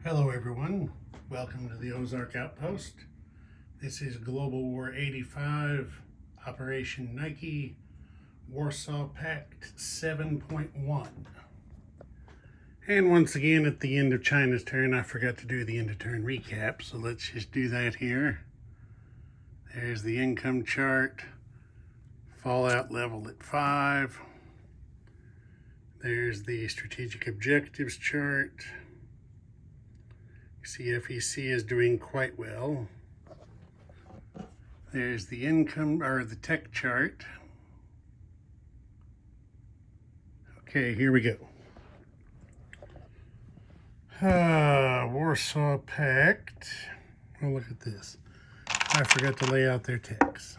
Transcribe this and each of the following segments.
Hello everyone, welcome to the Ozark Outpost. This is Global War 85, Operation Nike, Warsaw Pact 7.1. And once again at the end of China's turn, I forgot to do the end of turn recap, so let's just do that here. There's the income chart, fallout level at 5. There's the strategic objectives chart. See, FEC is doing quite well. There's the income, or the tech chart. Okay, here we go. Warsaw Pact. Oh, look at this. I forgot to lay out their techs.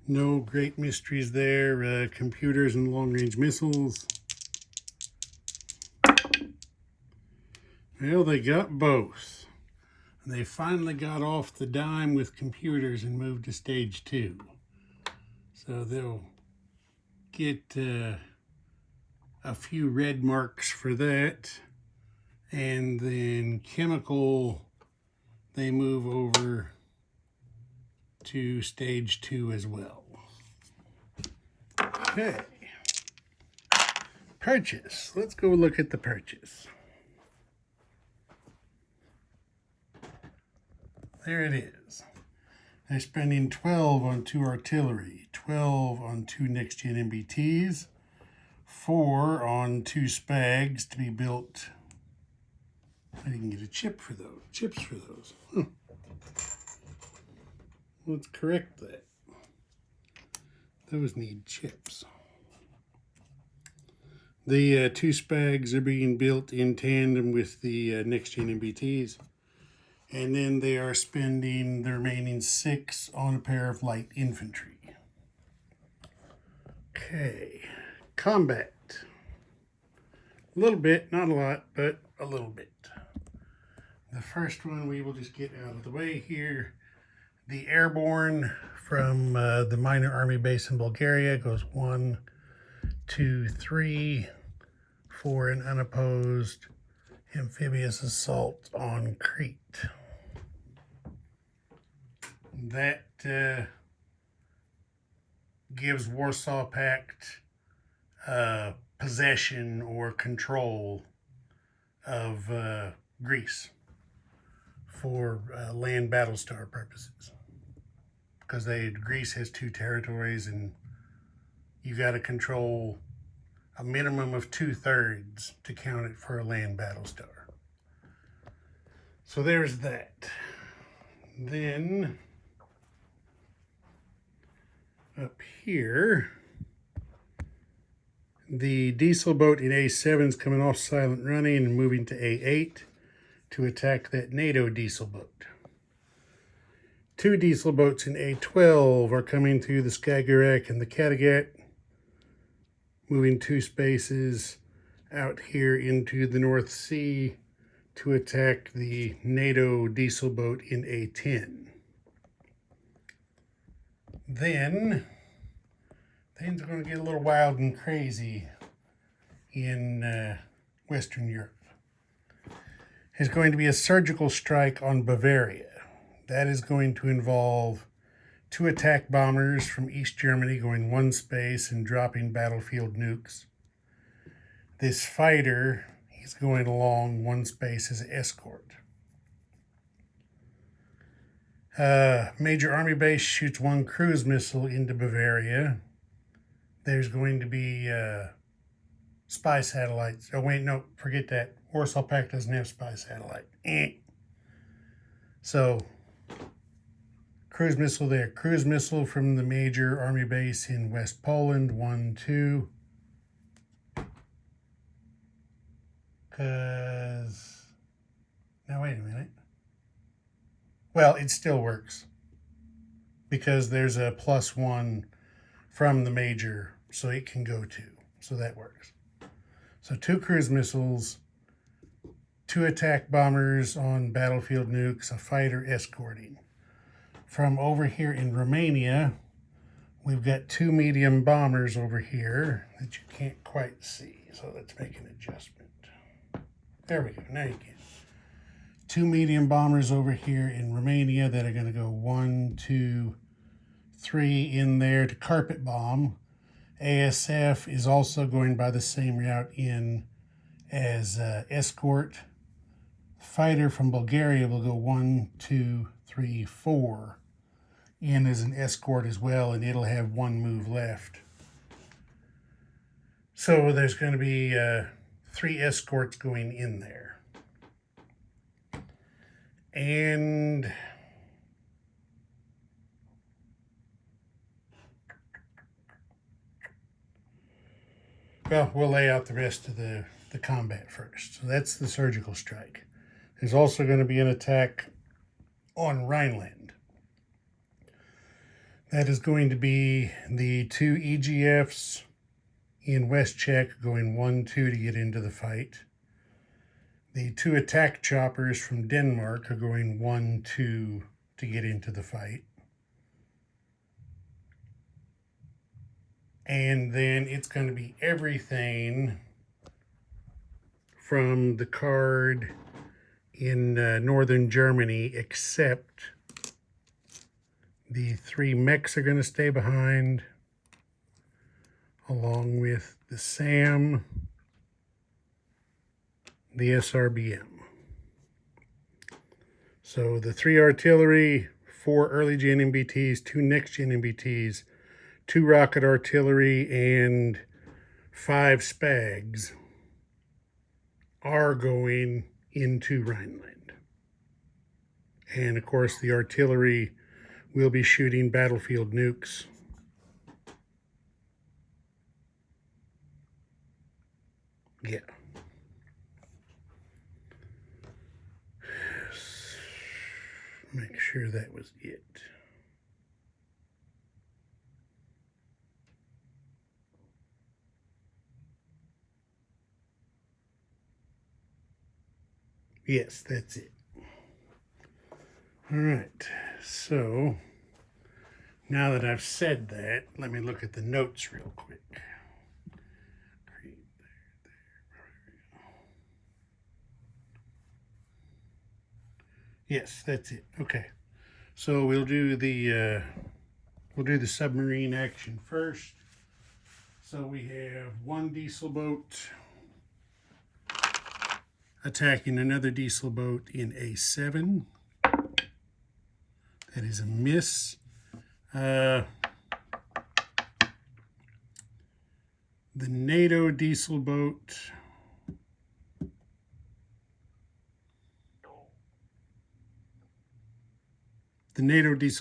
No great mysteries there. Computers and long-range missiles. Well, they got both. They finally got off the dime with computers and moved to stage 2. So they'll get a few red marks for that. And then chemical, they move over to stage 2 as well. Okay. Purchase. Let's go look at the purchase. There it is. They're spending 12 on 2 artillery, 12 on 2 next-gen MBTs, 4 on 2 SPAGs to be built. I didn't get a chip for those. Chips for those. Let's correct that. Those need chips. The 2 SPAGs are being built in tandem with the next-gen MBTs. And then they are spending the remaining 6 on a pair of light infantry. Okay, combat. A little bit, not a lot, but a little bit. The first one we will just get out of the way here. The airborne from the minor army base in Bulgaria goes 1, 2, 3 for an unopposed amphibious assault on Crete. That gives Warsaw Pact possession or control of Greece for land battlestar purposes. Because Greece has 2 territories and you got to control a minimum of 2/3 to count it for a land battlestar. So there's that. Then up here, the diesel boat in A7 is coming off silent running and moving to A8 to attack that NATO diesel boat. 2 diesel boats in A12 are coming through the Skagerrak and the Kattegat, moving 2 spaces out here into the North Sea to attack the NATO diesel boat in A10. Then things are going to get a little wild and crazy in Western Europe. There's going to be a surgical strike on Bavaria. That is going to involve 2 attack bombers from East Germany going 1 space and dropping battlefield nukes. This fighter, he's going along 1 space as an escort. Major army base shoots 1 cruise missile into Bavaria. There's going to be spy satellites. Oh wait, no, forget that. Warsaw Pact doesn't have spy satellite. So, cruise missile there. Cruise missile from the major army base in West Poland, 1, 2. Now wait a minute. Well, it still works because there's a +1 from the major, so it can go 2. So that works. So 2 cruise missiles, 2 attack bombers on battlefield nukes, a fighter escorting. From over here in Romania, We've got 2 medium bombers over here that you can't quite see. So let's make an adjustment. There we go. Now you can. 2 medium bombers over here in Romania that are going to go 1, 2, 3 in there to carpet bomb. ASF is also going by the same route in as escort. Fighter from Bulgaria will go 1, 2, 3, 4 in as an escort as well, and it'll have 1 move left. So there's going to be 3 escorts going in there. And well, we'll lay out the rest of the combat first. So that's the surgical strike. There's also going to be an attack on Rhineland. That is going to be the 2 EGFs in West Czech going 1, 2 to get into the fight. The 2 attack choppers from Denmark are going 1, 2 to get into the fight. And then it's going to be everything from the card in northern Germany, except the 3 mechs are going to stay behind, along with the SAM, the SRBM. So the 3 artillery, 4 early gen MBTs, 2 next gen MBTs, 2 rocket artillery, and 5 SPAGs are going into Rhineland. And of course the artillery will be shooting battlefield nukes. Yeah. Make sure that was it. Yes, that's it. All right, so now that I've said that, let me look at the notes real quick. Yes, that's it. Okay, so we'll do the submarine action first. So we have 1 diesel boat attacking another diesel boat in A7. That is a miss. The NATO diesel boat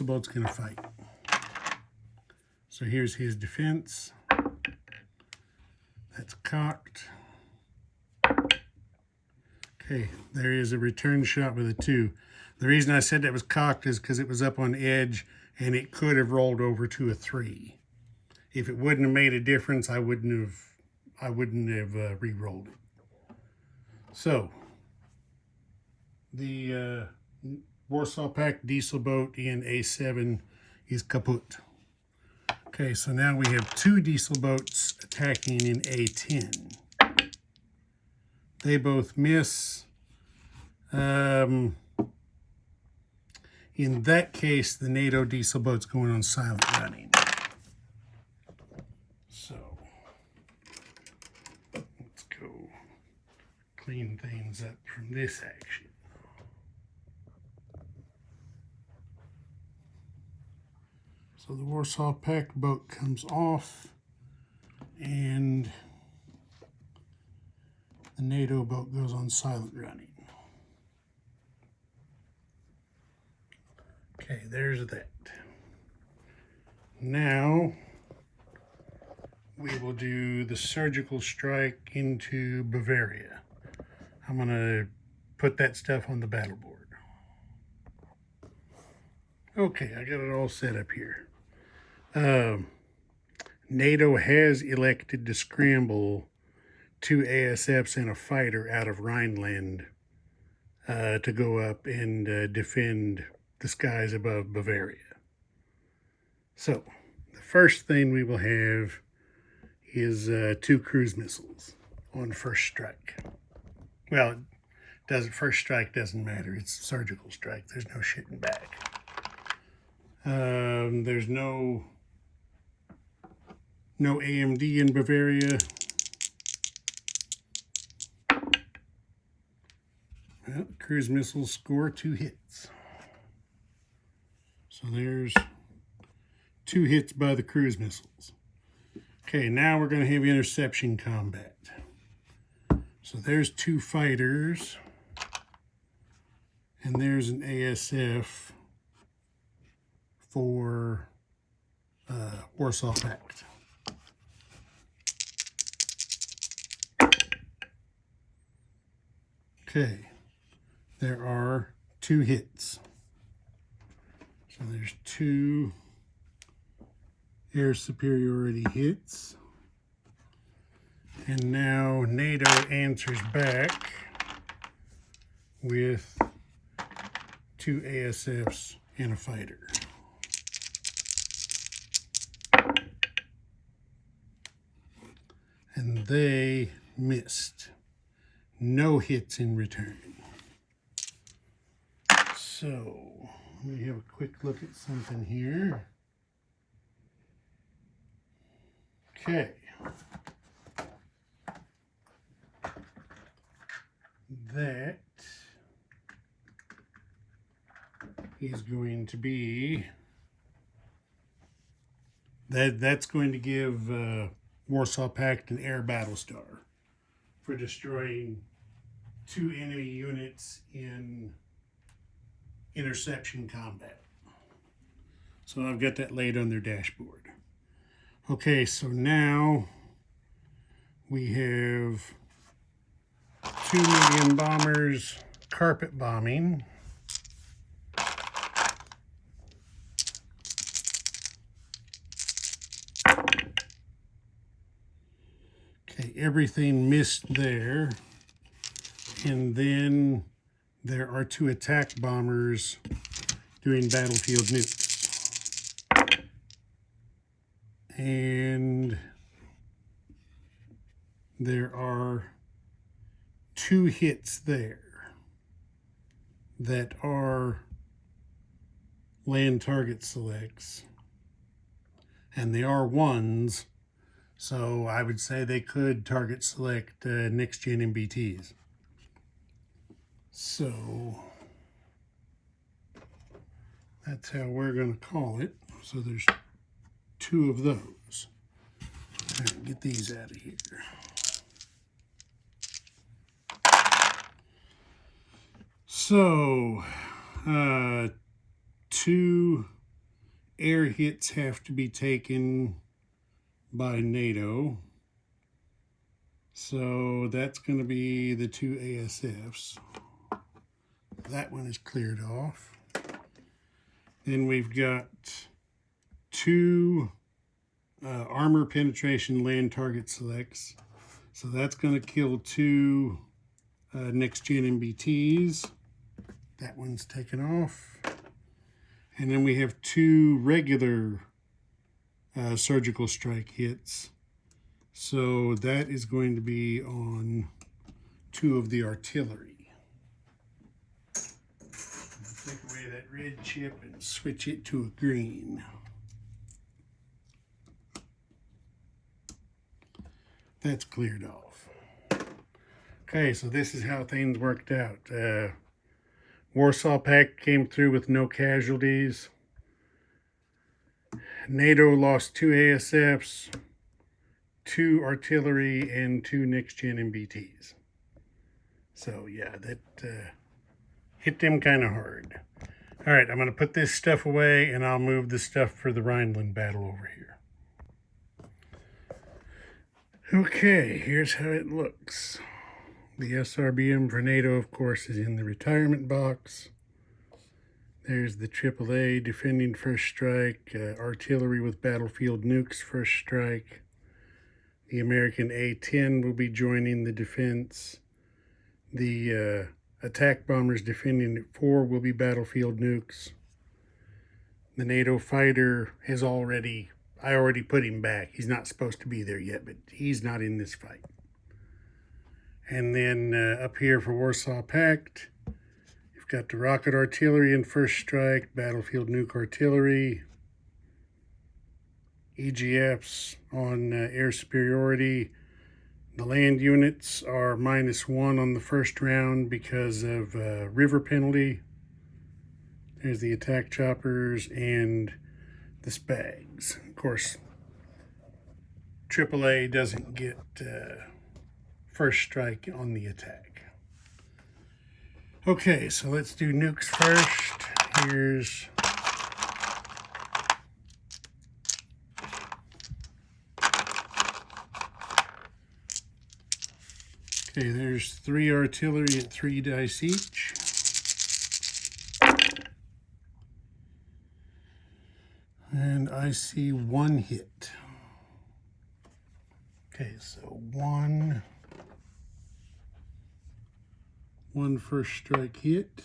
boat's going to fight. So here's his defense. That's cocked. Okay, there is a return shot with a 2. The reason I said that was cocked is because it was up on edge and it could have rolled over to a 3. If it wouldn't have made a difference, I wouldn't have re-rolled it. So the Warsaw Pact diesel boat in A7 is kaput. Okay, so now we have 2 diesel boats attacking in A10. They both miss. In that case, the NATO diesel boat's going on silent running. So let's go clean things up from this action. So the Warsaw Pact boat comes off, and the NATO boat goes on silent running. Okay, there's that. Now we will do the surgical strike into Bavaria. I'm going to put that stuff on the battle board. Okay, I got it all set up here. NATO has elected to scramble 2 ASFs and a fighter out of Rhineland to go up and defend the skies above Bavaria. So the first thing we will have is 2 cruise missiles on first strike. Well, first strike doesn't matter. It's surgical strike. There's no shooting back. There's no AMD in Bavaria. Well, cruise missiles score 2 hits. So there's 2 hits by the cruise missiles. Okay, now we're going to have interception combat. So there's 2 fighters, and there's an ASF for Warsaw Pact. Okay, there are 2 hits. So there's 2 air superiority hits. And now NATO answers back with 2 ASFs and a fighter. And they missed. No hits in return. So, let me have a quick look at something here. Okay. That is going to be, that's going to give Warsaw Pact an air battle star for destroying 2 enemy units in interception combat. So I've got that laid on their dashboard. Okay, so now we have 2 medium bombers carpet bombing. Okay, everything missed there. And then there are 2 attack bombers doing battlefield nukes. And there are 2 hits there that are land target selects. And they are 1s, so I would say they could target select next-gen MBTs. So that's how we're going to call it. So there's 2 of those. All right, get these out of here. So 2 air hits have to be taken by NATO. So that's going to be the 2 ASFs. That one is cleared off. Then we've got 2 armor penetration land target selects. So that's going to kill 2 next-gen MBTs. That one's taken off. And then we have 2 regular surgical strike hits. So that is going to be on 2 of the artillery. Take away that red chip and switch it to a green. That's cleared off. Okay, so this is how things worked out. Warsaw Pact came through with no casualties. NATO lost 2 ASFs, 2 artillery, and 2 next-gen MBTs. So yeah, that hit them kind of hard. All right, I'm going to put this stuff away, and I'll move the stuff for the Rhineland battle over here. Okay, here's how it looks. The SRBM for NATO, of course, is in the retirement box. There's the AAA defending first strike, artillery with battlefield nukes first strike. The American A-10 will be joining the defense. The attack bombers defending at 4 will be battlefield nukes. The NATO fighter has already I already put him back. He's not supposed to be there yet, but he's not in this fight. And then up here for Warsaw Pact, you've got the rocket artillery in first strike, battlefield nuke artillery, EGFs on air superiority. The land units are -1 on the first round because of river penalty. There's the attack choppers and the Spags. Of course, AAA doesn't get first strike on the attack. Okay, so let's do nukes first. Here's okay, there's 3 artillery at 3 dice each. And I see 1 hit. Okay, so one first strike hit.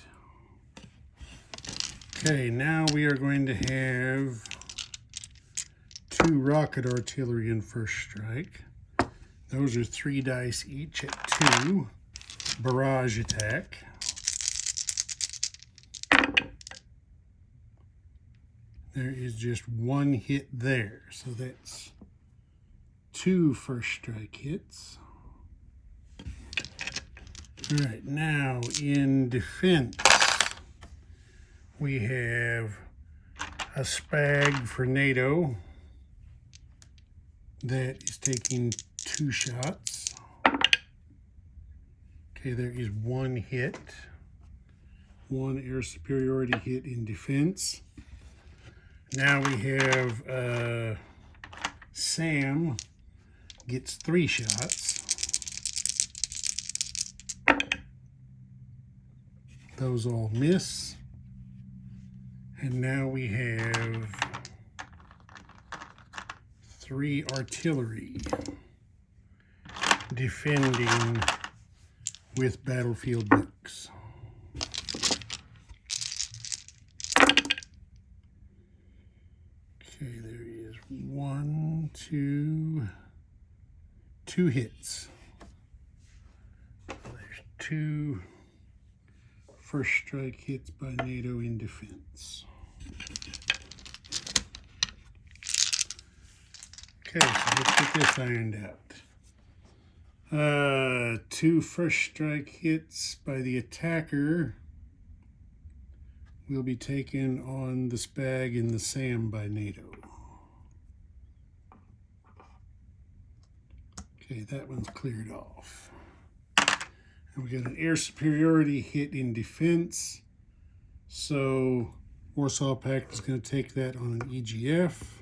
Okay, now we are going to have 2 rocket artillery in first strike. Those are 3 dice each at 2. Barrage attack. There is just 1 hit there, so that's 2 first strike hits. All right, now in defense, we have a Spag for NATO that is taking 2 shots. Okay, there is 1 hit, 1 air superiority hit in defense. Now we have Sam gets 3 shots. Those all miss. And now we have 3 artillery defending with battlefield nukes. Okay, there is 1, 2 hits. There's 2 first strike hits by NATO in defense. Okay, so let's get this ironed out. 2 first strike hits by the attacker will be taken on the Spag and the Sam by NATO. Okay, that one's cleared off. And we got an air superiority hit in defense. So Warsaw Pact is going to take that on an EGF.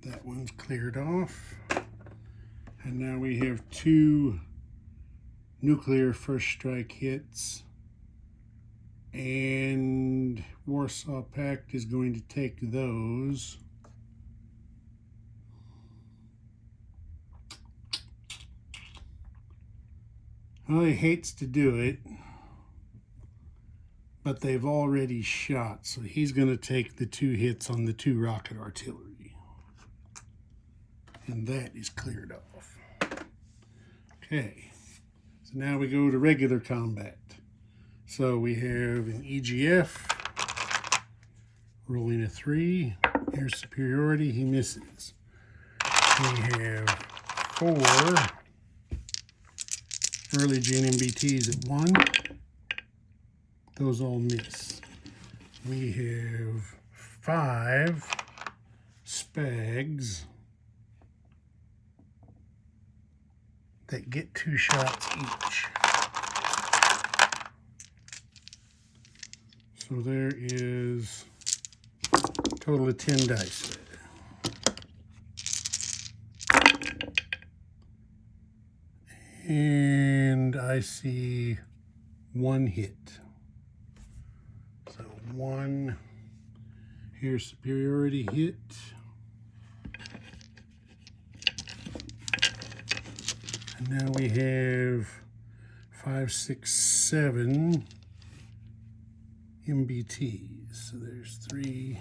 That one's cleared off. And now we have 2 nuclear first strike hits. And Warsaw Pact is going to take those. Well, he hates to do it, but they've already shot, so he's going to take the 2 hits on the 2 rocket artillery. And that is cleared off. Okay, so now we go to regular combat. So we have an EGF, rolling a 3, air superiority, he misses. We have 4 early gen MBTs at 1, those all miss. We have 5 Spags that get 2 shots each. So there is a total of 10 dice there. And I see 1 hit. So 1 here superiority hit. And now we have 5, 6, 7 MBTs. So there's 3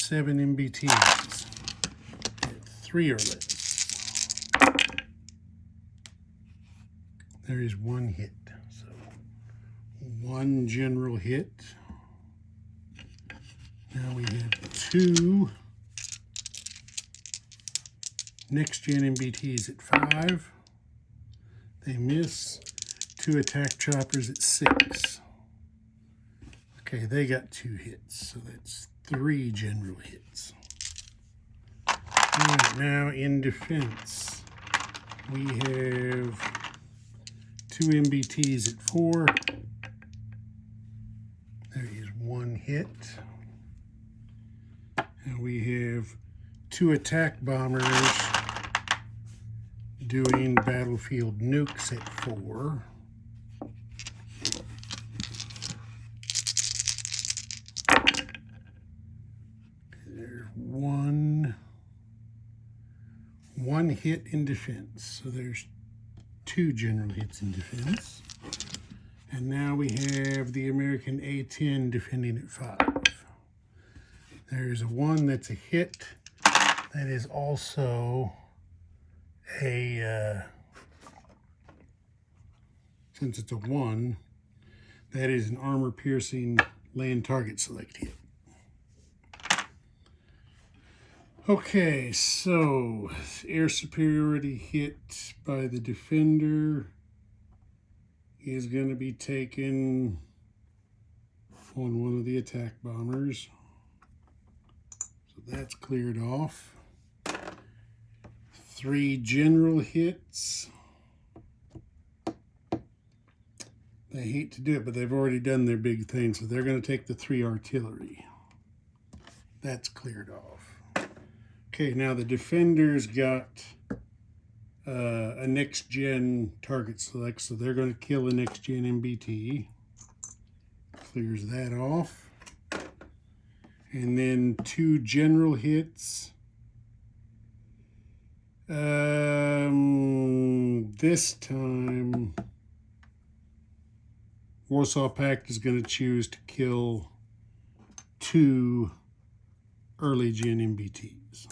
7 MBTs. 3 or less. There is 1 hit. So 1 general hit. Now we have 2 next gen MBTs at 5. They miss. 2 attack choppers at 6. Okay, they got 2 hits, so that's 3 general hits. All right, now in defense, we have 2 MBTs at 4. There is 1 hit. And we have 2 attack bombers doing battlefield nukes at 4. There's 1 hit in defense. So there's 2 general hits in defense. And now we have the American A-10 defending at 5. There's 1 that's a hit. That is also a, since it's a 1, that is an armor-piercing land target select hit. Okay, so air superiority hit by the defender is going to be taken on 1 of the attack bombers. So that's cleared off. 3 general hits. They hate to do it, but they've already done their big thing, so they're going to take the 3 artillery. That's cleared off. Okay, now the defenders got a next-gen target select, so they're going to kill a next-gen MBT. Clears that off. And then 2 general hits. This time, Warsaw Pact is going to choose to kill 2 early-gen MBTs.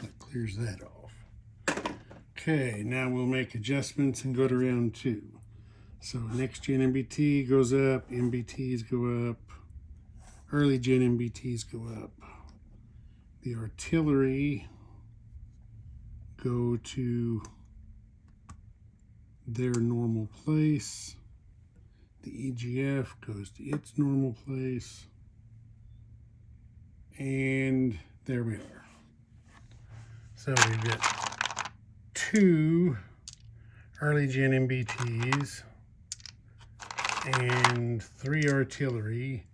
That clears that off. Okay, now we'll make adjustments and go to round 2. So next-gen MBT goes up, MBTs go up, early-gen MBTs go up. The artillery go to their normal place. The EGF goes to its normal place. And there we are. So we've got 2 early gen MBTs and 3 artillery.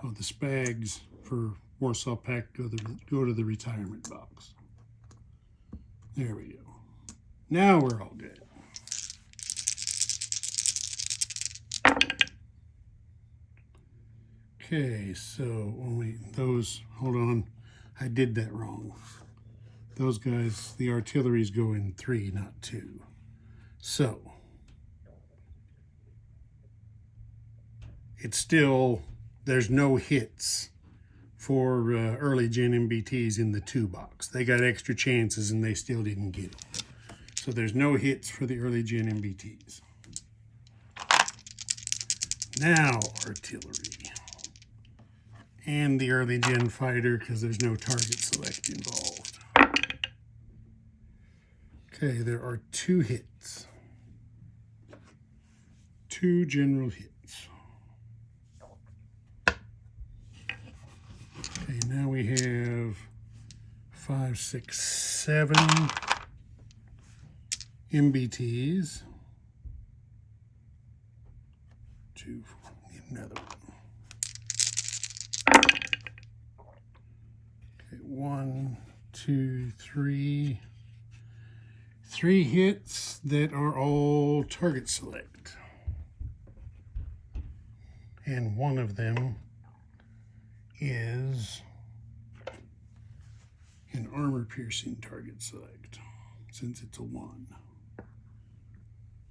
Oh, the SPAGs for Warsaw Pact go to the retirement box. There we go. Now we're all good. Okay, so hold on, I did that wrong. Those guys, the artilleries go in 3, not 2. So, it's still, there's no hits for early gen MBTs in the 2 box. They got extra chances and they still didn't get them. So there's no hits for the early gen MBTs. Now artillery. And the early gen fighter, because there's no target select involved. Okay, there are 2 hits. 2 general hits. Okay, now we have 5, 6, 7 MBTs. 2, 4, need another one. Okay, 1, 2, 3. 3 hits that are all target select. And one of them is an armor-piercing target select, since it's a 1.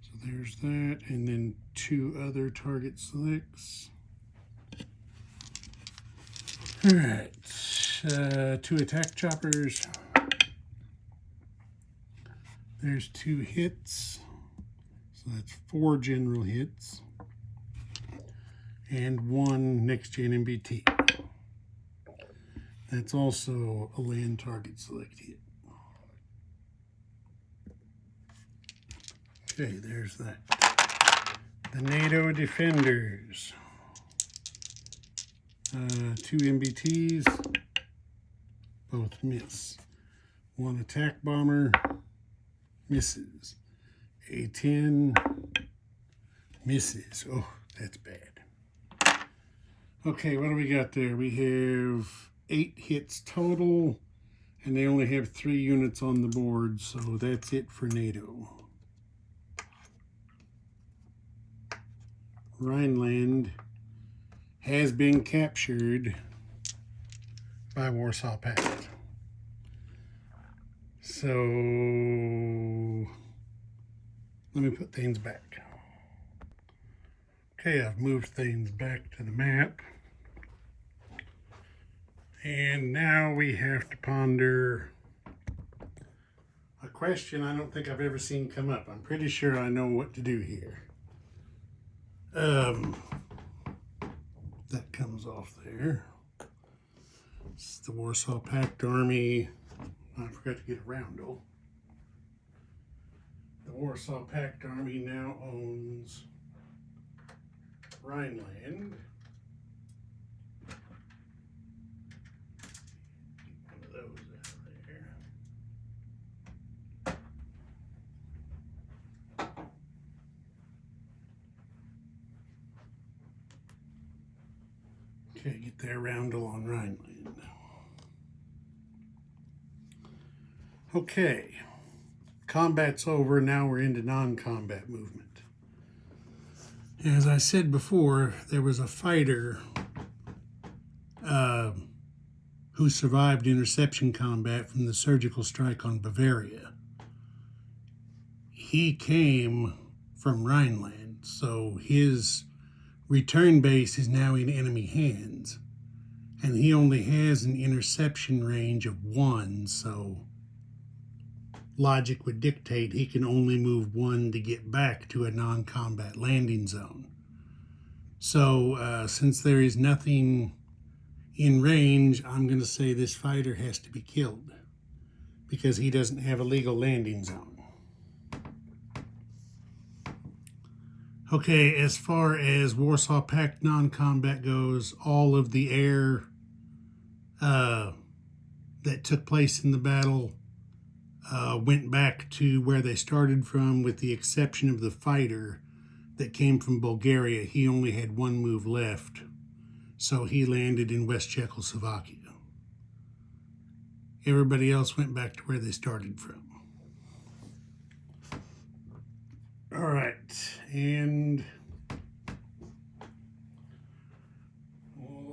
So there's that, and then 2 other target selects. All right. 2 attack choppers. There's 2 hits. So that's 4 general hits. And 1 next-gen MBT. That's also a land target select hit. Okay, there's that. The NATO Defenders. 2 MBTs. Both miss. 1 attack bomber. Misses. A10. Misses. Oh, that's bad. Okay, what do we got there? We have 8 hits total, and they only have 3 units on the board, so that's it for NATO. Rhineland has been captured by Warsaw Pact. So let me put things back. Okay, I've moved things back to the map. And now we have to ponder a question I don't think I've ever seen come up. I'm pretty sure I know what to do here. That comes off there. This is the Warsaw Pact Army. I forgot to get a roundel. The Warsaw Pact Army now owns Rhineland. Get one of those out there. Okay, get their roundel on Rhineland. Okay, combat's over. Now we're into non-combat movement. As I said before, there was a fighter who survived interception combat from the surgical strike on Bavaria. He came from Rhineland, so his return base is now in enemy hands. And he only has an interception range of 1, so logic would dictate he can only move 1 to get back to a non-combat landing zone. So since there is nothing in range, I'm going to say this fighter has to be killed because he doesn't have a legal landing zone. Okay, as far as Warsaw Pact non-combat goes, all of the air that took place in the battle went back to where they started from, with the exception of the fighter that came from Bulgaria. He only had 1 move left, so he landed in West Czechoslovakia. Everybody else went back to where they started from. All right, and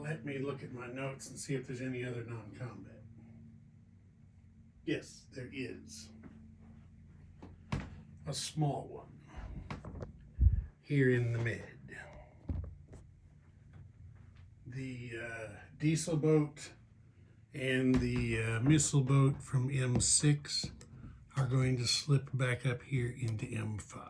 let me look at my notes and see if there's any other non-combat. Yes, there is. A small one. Here in the mid. The diesel boat and the missile boat from M6 are going to slip back up here into M5.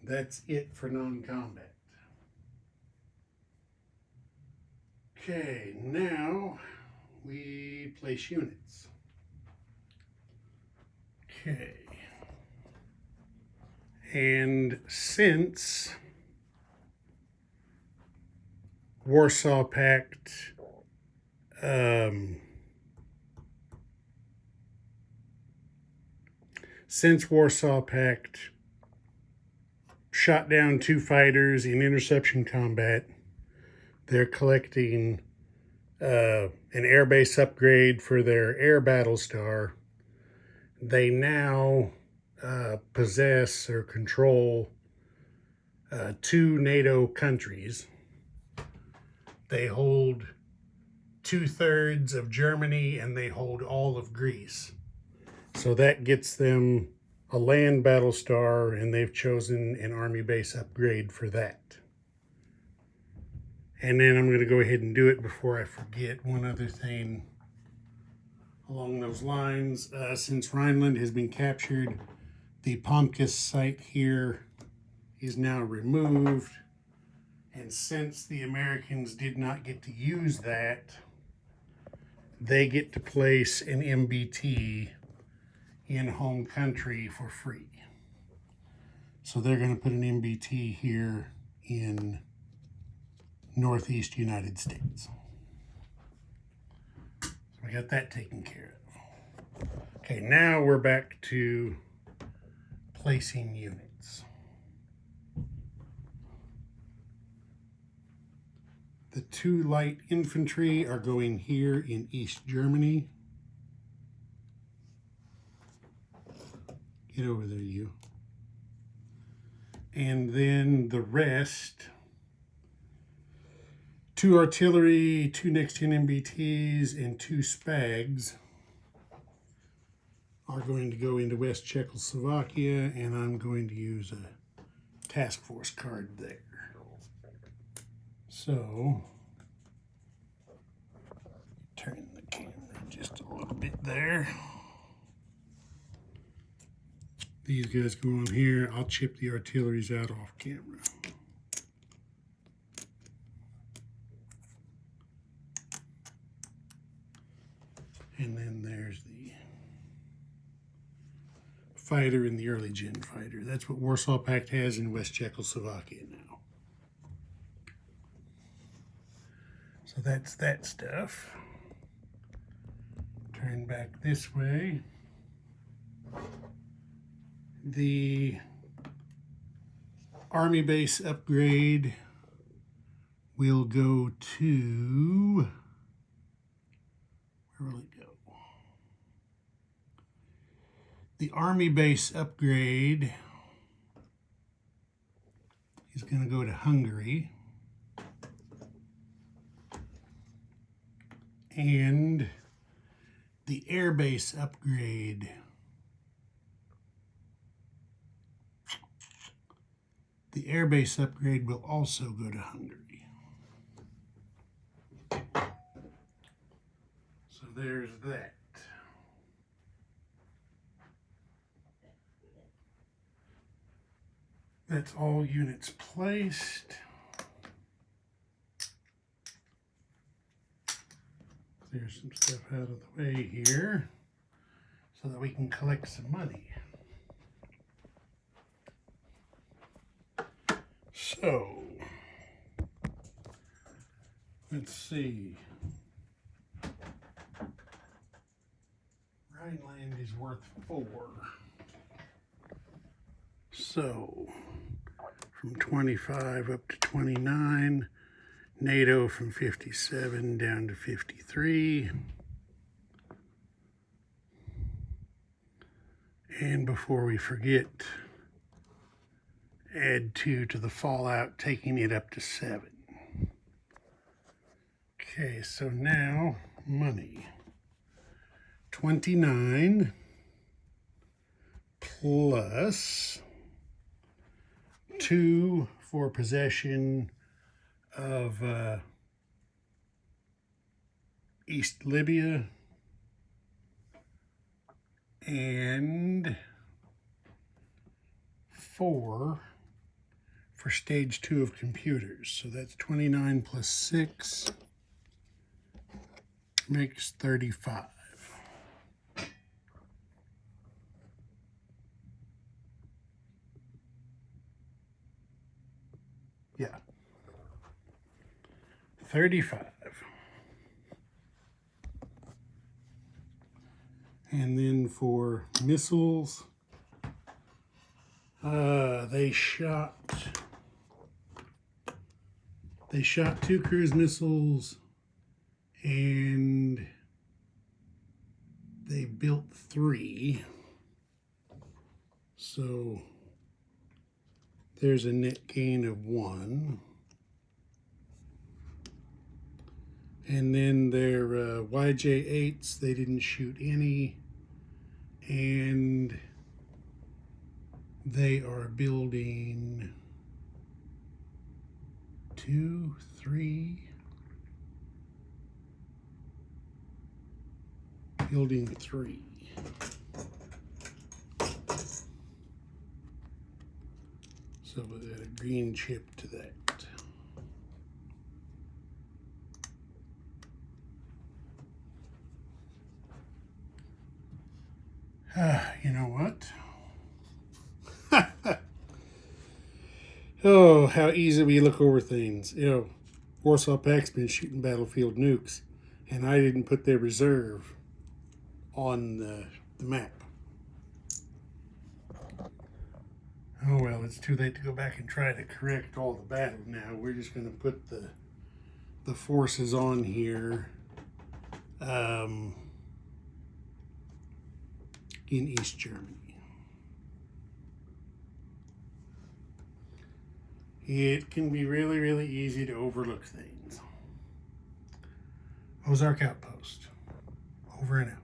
That's it for non-combat. Okay, now we place units. Okay. And since Warsaw Pact shot down 2 fighters in interception combat, they're collecting an airbase upgrade for their air battle star. They now possess or control 2 NATO countries. They hold 2/3 of Germany and they hold all of Greece. So that gets them a land battle star, and they've chosen an army base upgrade for that. And then I'm going to go ahead and do it before I forget. One other thing along those lines. Since Rhineland has been captured, the Pomkis site here is now removed. And since the Americans did not get to use that, they get to place an MBT in home country for free. So they're going to put an MBT here in Northeast United States. So we got that taken care of. Okay, now we're back to placing units. The 2 light infantry are going here in East Germany. Get over there, you. And then the rest, 2 artillery, 2 next-gen MBTs, and 2 SPAGs are going to go into West Czechoslovakia, and I'm going to use a task force card there. So, turn the camera just a little bit there. These guys go on here. I'll chip the artilleries out off camera. And then there's the fighter and the early gen fighter. That's what Warsaw Pact has in West Czechoslovakia now. So that's that stuff. Turn back this way. The army base upgrade will go to, where will it go? The army base upgrade is going to go to Hungary. And the air base upgrade will also go to Hungary. So there's that. That's all units placed. Clear some stuff out of the way here so that we can collect some money. So, let's see. Rhineland is worth 4. So, from 25 up to 29. NATO from 57 down to 53. And before we forget, add 2 to the fallout, taking it up to 7. Okay, so now money. 29 plus 2 for possession of East Libya, and 4 for stage 2 of computers. So that's 29 plus 6 makes 35. Yeah. 35. And then for missiles, they shot 2 cruise missiles and they built 3. So there's a net gain of 1. And then their YJ8s, they didn't shoot any. And they are building 2, 3. Building 3. So we'll add a green chip to that. You know what? Oh, how easy we look over things. You know, Warsaw Pact's been shooting battlefield nukes, and I didn't put their reserve on the map. Oh well, it's too late to go back and try to correct all the battle now. We're just going to put the forces on here in East Germany. It can be really, really easy to overlook things. Ozark Outpost. Over and out.